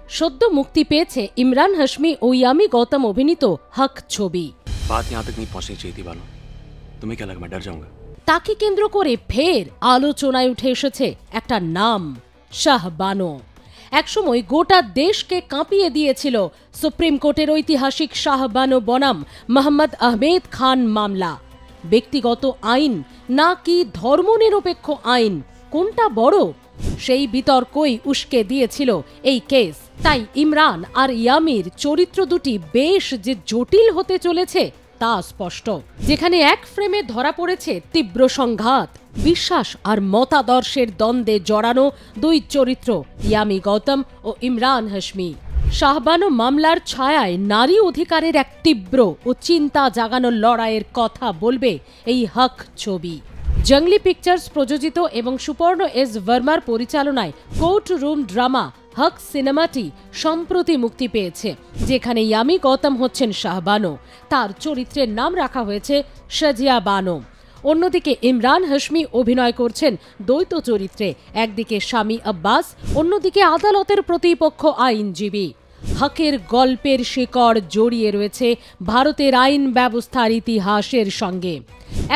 সদ্য মুক্তি পেয়েছে ইমরান হাশমি ও ইয়ামি গৌতম অভিনীত হক ছবি। बात यहाँ तक नहीं पहुंचनी चाहिए थी बानो। तुम्हें क्या लगा मैं डर जाऊंगा? তাকে কেন্দ্র করে ফের আলোচনায় উঠে এসেছে একটা নাম, শাহবানো। একসময় গোটা দেশকে কাঁপিয়ে দিয়েছিল সুপ্রিম কোর্টের ঐতিহাসিক শাহবানো বনাম মোহাম্মদ আহমেদ খান মামলা। ব্যক্তিগত আইন নাকি ধর্মনিরপেক্ষ আইন, কোনটা বড়? সেই বিতর্কই উস্কে দিয়েছিল এই কেস। তাই ইমরান আর ইয়ামির চরিত্র দুটি বেশ যে জটিল হতে চলেছে তা স্পষ্ট। যেখানে এক ফ্রেমে ধরা পড়েছে তীব্র সংঘাত, বিশ্বাস আর মতাদর্শের দ্বন্দ্বে জড়ানো দুই চরিত্র ইয়ামি গৌতম ও ইমরান হাশমি। শাহবানো মামলার ছায়ায় নারী অধিকারের এক তীব্র ও চিন্তা জাগানো লড়াইয়ের কথা বলবে এই হক ছবি। জঙ্গলি পিকচার্স প্রযোজিত এবং সুপর্ণ এস ভার্মার পরিচালনায় কোর্ট রুম ড্রামা হক সিনেমাটি সম্প্রতি মুক্তি পেয়েছে, যেখানে ইয়ামি গৌতম হচ্ছেন শাহবানো। তার চরিত্রের নাম রাখা হয়েছে শাজিয়া বানো। অন্যদিকে ইমরান হাশমি অভিনয় করছেন দ্বৈত চরিত্রে, একদিকে স্বামী আব্বাস, অন্যদিকে আদালতের প্রতিপক্ষ আইনজীবী। হকের গল্পের শিকড় জড়িয়ে রয়েছে ভারতের আইন ব্যবস্থার ইতিহাসের সঙ্গে,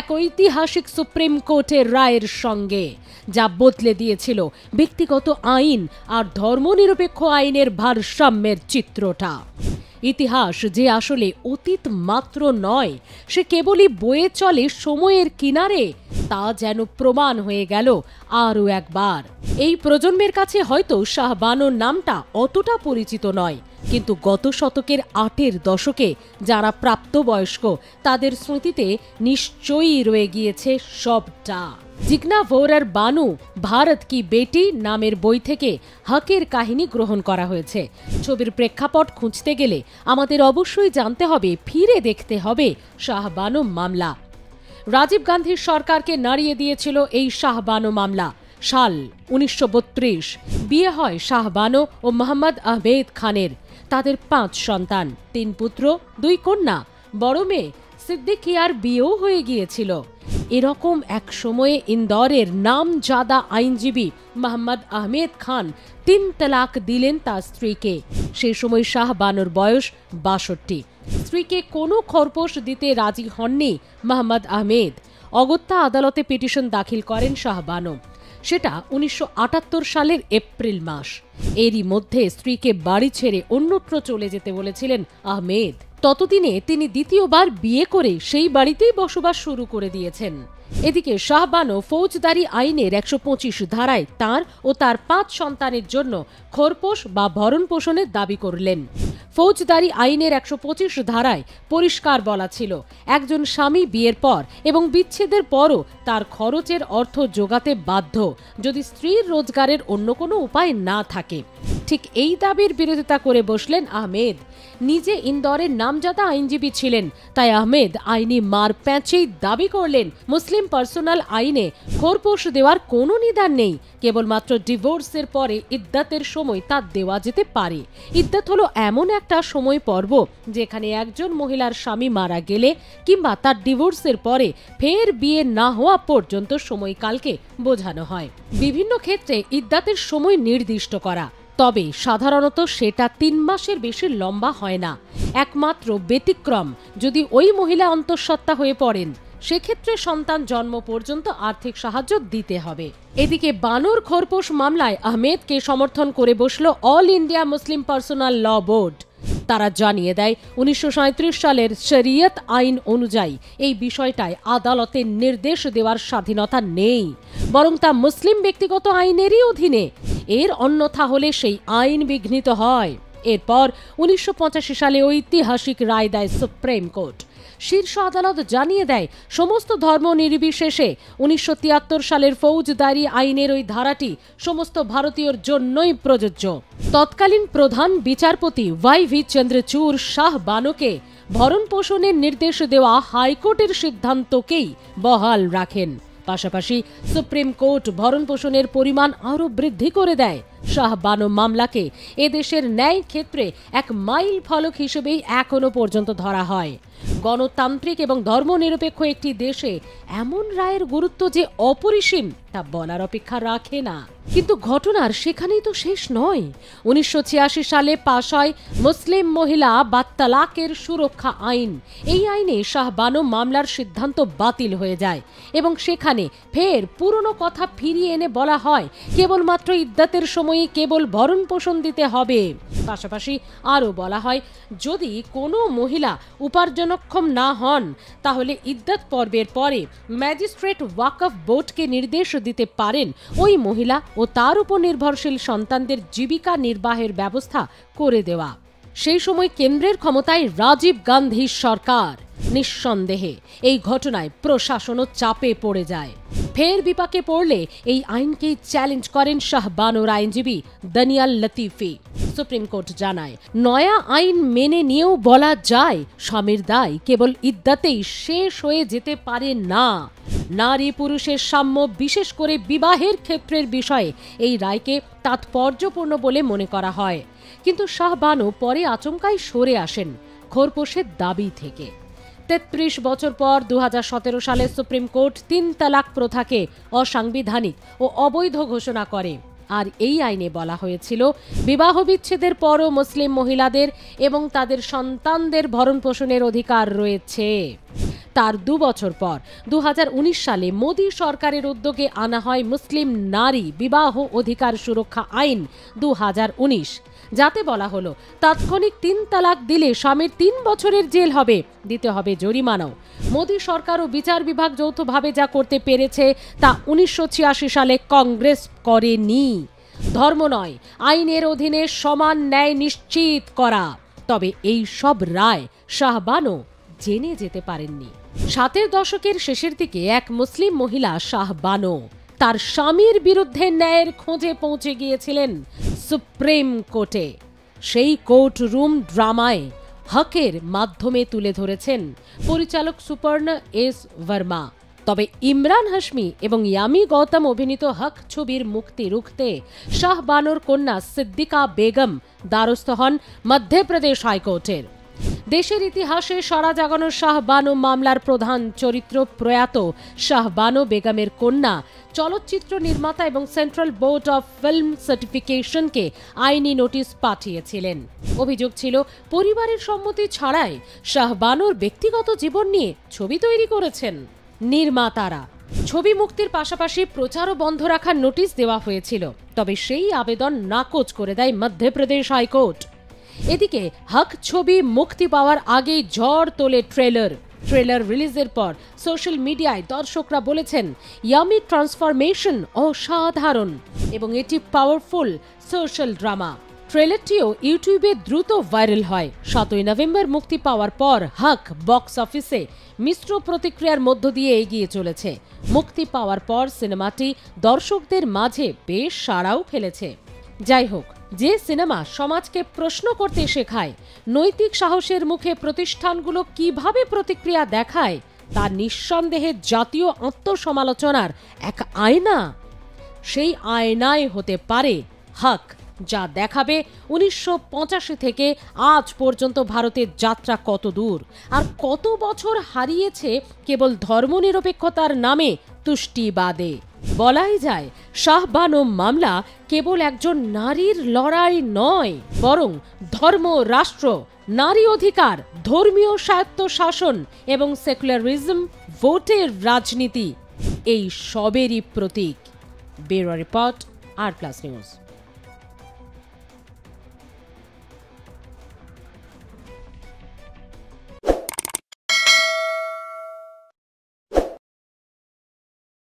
এক ঐতিহাসিক সুপ্রিম কোর্টের রায়ের সঙ্গে, যা বদলে দিয়েছিল ব্যক্তিগত আইন আর ধর্মনিরপেক্ষ আইনের ভারসাম্যের চিত্রটা। ইতিহাস যে আসলে অতীত মাত্র নয়, সে কেবলই বয়ে চলে সময়ের কিনারে, তা যেন প্রমাণ হয়ে গেল আরও একবার। এই প্রজন্মের কাছে হয়তো শাহবানোর নামটা অতটা পরিচিত নয়, কিন্তু গত শতকের ৮-এর দশকে যারা প্রাপ্তবয়স্ক তাদের স্মৃতিতে নিশ্চয়ই রয়ে গিয়েছে সবটা। জিগনা ভোরার বানু ভারত কি বেটি নামের বই থেকে হকের কাহিনী গ্রহণ করা হয়েছে। ছবির প্রেক্ষাপট খুঁজতে গেলে আমাদের অবশ্যই জানতে হবে, ফিরে দেখতে হবে শাহবানো মামলা। রাজীব গান্ধীর সরকারকে নাড়িয়ে দিয়েছিল এই শাহবানো মামলা। সাল ১৯৩২। বিয়ে হয় শাহবানো ও মোহাম্মদ আহমেদ খানের। তাদের ৫ সন্তান, ৩ পুত্র ২ কন্যা। বড় মেয়ে সিদ্দিকিয়ার বিয়েও হয়ে গিয়েছিল। এরকম এক সময়ে ইন্দোরের নামজাদা আইনজীবী মোহাম্মদ আহমেদ খান ৩ তালাক দিলেন তার স্ত্রীকে। সে সময় শাহবানোর বয়স ৬২। স্ত্রীকে কোনো খরপোশ দিতে রাজি হননি মোহাম্মদ আহমেদ। অগত্যা আদালতে পিটিশন দাখিল করেন শাহবানো। সেটা ১৯৭৮ সালের এপ্রিল মাস। এরই মধ্যে স্ত্রীকে বাড়ি ছেড়ে অন্যত্র চলে যেতে বলেছিলেন আহমেদ। ততদিনে তিনি দ্বিতীয়বার বিয়ে করে সেই বাড়িতেই বসবাস শুরু করে দিয়েছেন। এদিকে শাহবানো ফৌজদারি আইনের ১২৫ ধারায় তার ও তার ৫ সন্তানের জন্য খোরপোশ বা ভরণ পোষণের দাবি করলেন। ফৌজদারি আইনের ১২৫ ধারায় পরিষ্কার বলা ছিল, একজন স্বামী বিয়ের পর এবং বিচ্ছেদের পরও তার খরচের অর্থ জোগাতে বাধ্য, যদি স্ত্রীর রোজগারের অন্য কোনো উপায় না থাকে। ঠিক এই দাবির বিরোধিতা করে বসলেন আহমেদ। নিজে ইন্দোরের নামজাদা আইনজীবী ছিলেন, তাই আহমেদ আইনি মার প্যাঁচেই দাবি করলেন মুসলিম পার্সোনাল আইনে খোরপোশ দেওয়ার কোনো নিদান নেই, কেবলমাত্র ডিভোর্সের পরে ইদ্দাতের সময় তা দেওয়া যেতে পারে। ইদ্দাত হলো এমন একটা সময় পর্ব যেখানে একজন মহিলার স্বামী মারা গেলে কিংবা তার ডিভোর্সের পরে ফের বিয়ে না হওয়া পর্যন্ত সময়কালকে বোঝানো হয়। বিভিন্ন ক্ষেত্রে ইদ্দাতের সময় নির্দিষ্ট করা, তবে সাধারণত সেটা ৩ মাসের বেশি লম্বা হয় না। একমাত্র ব্যতিক্রম যদি ওই মহিলা অন্তঃসত্ত্বা হয়ে পড়েন, সেক্ষেত্রে সন্তান জন্ম পর্যন্ত আর্থিক সাহায্য দিতে হবে। এদিকে বানোর খোরপোশ মামলায় আহমেদকে সমর্থন করে বসল অল ইন্ডিয়া মুসলিম পার্সোনাল ল বোর্ড। তারা জানিয়ে দেয়, ১৯৩৭ সালের শরিয়ত আইন অনুযায়ী এই বিষয়টায় আদালতের নির্দেশ দেওয়ার স্বাধীনতা নেই, বরং তা মুসলিম ব্যক্তিগত আইনেরই অধীনে। এর অন্যথা হলে সেই আইন বিঘ্নিত হয়। এরপর ১৯৮৫ সালে ঐতিহাসিক রায় দেয় সুপ্রিম কোর্ট। শীর্ষ আদালত জানিয়ে দেয়, সমস্ত ধর্ম নির্বিশেষে ১৯৭৩ সালের ফৌজদারি আইনের ওই ধারাটি সমস্ত ভারতীয়র জন্যই প্রযোজ্য। তৎকালীন প্রধান বিচারপতি ওয়াই.ভি. চন্দ্রচূড় শাহবানোকে ভরণ পোষণের নির্দেশ দেওয়া হাইকোর্টের সিদ্ধান্তকেই বহাল রাখেন। পাশাপাশি সুপ্রিম কোর্ট ভরণ পোষণের পরিমাণ আরও বৃদ্ধি করে দেয়। শাহবানো মামলাকে এদেশের ন্যায় ক্ষেত্রে এক মাইল ফলক হিসেবেই এখনো পর্যন্ত ধরা হয়। গণতান্ত্রিক এবং ধর্মনিরপেক্ষ একটি দেশে এমন রায়ের গুরুত্ব যে অপরিসীম তা বলার অপেক্ষা রাখে না। কিন্তু ঘটনার সেখানেই তো শেষ নয়। 1986 সালে পাশ হয় মুসলিম মহিলা বা তালাকের সুরক্ষা আইন। এই আইনে শাহবানো মামলার সিদ্ধান্ত বাতিল হয়ে যায় এবং সেখানে ফের পুরনো কথা ফিরিয়ে এনে বলা হয় কেবলমাত্র ইদ্দাতের সময়ই কেবল ভরণ পোষণ দিতে হবে। পাশাপাশি আরও বলা হয় যদি কোনো মহিলা উপার্জনক্ষম না হন তাহলে ইদ্দাত পর্বের পরে ম্যাজিস্ট্রেট ওয়াকফ বোর্ডকে নির্দেশ দিতে পারেন ওই মহিলা ও তার উপর নির্ভরশীল সন্তানদের জীবিকা নির্বাহের ব্যবস্থা করে দেওয়া। সেই সময় কেন্দ্রের ক্ষমতায় রাজীব গান্ধী সরকার। নিঃসন্দেহে এই ঘটনায় প্রশাসনও চাপে পড়ে যায়। ফের বিপাকে পড়লে এই আইনকে চ্যালেঞ্জ করেন শাহবানোর আইনজীবী দানিয়াল লতিফি। সুপ্রিম কোর্ট জানায় নয়া আইন মেনে নিয়েও বলা যায় স্বামীর দায় কেবল ইদ্দাতেই শেষ হয়ে যেতে পারে না। নারী পুরুষের সাম্য বিশেষ করে বিবাহের ক্ষেত্রের বিষয়ে এই রায়কে তাৎপর্যপূর্ণ বলে মনে করা হয়। কিন্তু শাহবানো পরে আচমকাই সরে আসেন খোরপোশের দাবি থেকে। 33 বছর পর 2017 সালে সুপ্রিম কোর্ট 3 তালাক প্রথাকে অসাংবিধানিক ও অবৈধ ঘোষণা করে। আর এই আইনে বলা হয়েছিল বিবাহ বিচ্ছেদের পরও মুসলিম মহিলাদের এবং তাদের সন্তানদের ভরণ পোষণের অধিকার রয়েছে। তার 2 বছর পর 2019 সালে মোদী সরকারের উদ্যোগে আনা হয় মুসলিম নারী বিবাহ অধিকার সুরক্ষা আইন 2019, যাতে বলা হলো তাৎক্ষণিক 3 তালাক দিলে স্বামীর 3 বছরের জেল হবে, দিতে হবে জরিমানাও। মোদী সরকার ও বিচার বিভাগ যৌথভাবে যা করতে পেরেছে তা 1986 সালে কংগ্রেস করেনি। ধর্ম নয়, আইনের অধীনে সমান ন্যায় নিশ্চিত করা। তবে এই সব রায় শাহবানো জেনে যেতে পারেননি। 70 দশকের শেষের দিকে এক মুসলিম মহিলা শাহবানো তার স্বামীর বিরুদ্ধে ন্যায়ের খোঁজে পৌঁছে গিয়েছিলেন সুপ্রিম কোর্টে। সেই কোর্ট রুম ড্রামায় হকের মাধ্যমে তুলে ধরেছেন পরিচালক সুপর্ণা এস বর্মা। তবে ইমরান হাশমি এবং ইয়ামি গৌতম অভিনীত হক ছবির মুক্তি রুখতে শাহবানোর কন্যা সিদ্দিকা বেগম দ্বারস্থ হন মধ্যপ্রদেশ হাইকোর্টের। দেশের ইতিহাসে সারা জাগানো শাহবানো মামলার প্রধান চরিত্র প্রয়াত শাহবানো বেগমের কন্যা চলচ্চিত্র নির্মাতা এবং সেন্ট্রাল বোর্ড অফ ফিল্ম সার্টিফিকেশনকে আইনি নোটিশ পাঠিয়েছিলেন। অভিযোগ ছিল পরিবারের সম্মতি ছাড়াই শাহবানোর ব্যক্তিগত জীবন নিয়ে ছবি তৈরি করেছেন নির্মাতারা। ছবি মুক্তির পাশাপাশি প্রচারও বন্ধ রাখার নোটিশ দেওয়া হয়েছিল, তবে সেই আবেদন নাকচ করে দেয় মধ্যপ্রদেশ হাইকোর্ট। এদিকে হক ছবি মুক্তি পাওয়ার আগেই ঝড় তোলে ট্রেলার রিলিজের পর সোশ্যাল মিডিয়ায় দর্শকরা বলেছেন ইয়ামি ট্রান্সফরমেশন অসাধারণ এবং এটি পাওয়ারফুল সোশ্যাল ড্রামা। ট্রেলারটিও ইউটিউবে দ্রুত ভাইরাল হয়। 7 নভেম্বর মুক্তি পাওয়ার পর হক বক্স অফিসে মিশ্র প্রতিক্রিয়ার মধ্য দিয়ে এগিয়ে চলেছে। মুক্তি পাওয়ার পর সিনেমাটি দর্শকদের মাঝে বেশ সাড়াও ফেলেছে। যাই হোক, যে সিনেমা সমাজকে প্রশ্ন করতে শেখায়, নৈতিক সাহসের মুখে প্রতিষ্ঠানগুলো কিভাবে প্রতিক্রিয়া দেখায়, তা নিঃসন্দেহে জাতীয় আত্মসমালোচনার এক আয়না। সেই আয়নায় হতে পারে হক, যা দেখাবে 1985 থেকে আজ পর্যন্ত ভারতের যাত্রা কত দূর আর কত বছর হারিয়েছে কেবল ধর্মনিরপেক্ষতার নামে তুষ্টিবাদে। বলাই যায় শাহবানো মামলা কেবল একজন নারীর লড়াই নয়, বরং ধর্ম, রাষ্ট্র, নারী অধিকার, ধর্মীয় স্বায়ত্তশাসন এবং সেকুলারিজম, ভোটের রাজনীতি, এই সবেরই প্রতীক। ব্যুরো রিপোর্ট, আর প্লাস নিউজ।